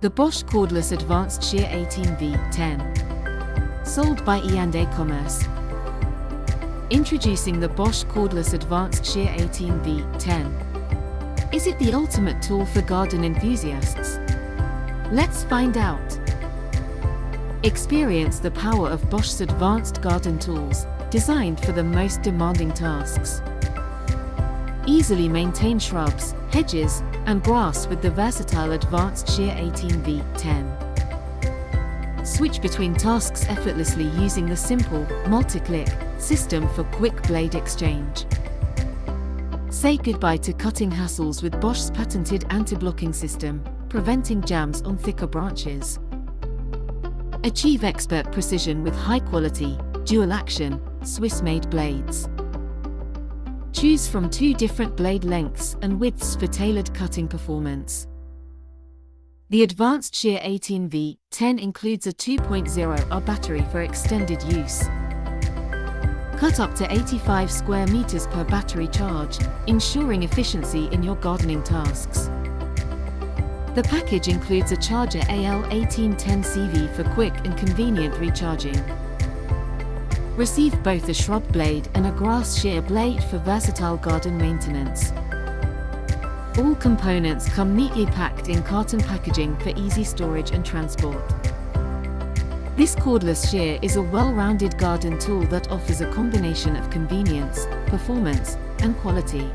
The Bosch Cordless AdvancedShear 18V-10. Sold by E&A-Commerce. Introducing the Bosch Cordless AdvancedShear 18V-10. Is it the ultimate tool for garden enthusiasts? Let's find out. Experience the power of Bosch's advanced garden tools, designed for the most demanding tasks. Easily maintain shrubs, hedges, and grass with the versatile AdvancedShear 18V-10. Switch between tasks effortlessly using the simple, multi-click system for quick blade exchange. Say goodbye to cutting hassles with Bosch's patented anti-blocking system, preventing jams on thicker branches. Achieve expert precision with high-quality, dual-action, Swiss-made blades. Choose from 2 different blade lengths and widths for tailored cutting performance. The AdvancedShear 18V-10 includes a 2.0Ah battery for extended use. Cut up to 85 square meters per battery charge, ensuring efficiency in your gardening tasks. The package includes a charger AL1810CV for quick and convenient recharging. Receive both a shrub blade and a grass shear blade for versatile garden maintenance. All components come neatly packed in carton packaging for easy storage and transport. This cordless shear is a well-rounded garden tool that offers a combination of convenience, performance, and quality.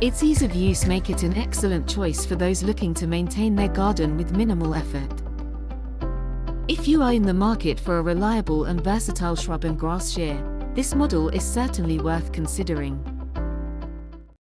Its ease of use makes it an excellent choice for those looking to maintain their garden with minimal effort. If you are in the market for a reliable and versatile shrub and grass shear, this model is certainly worth considering.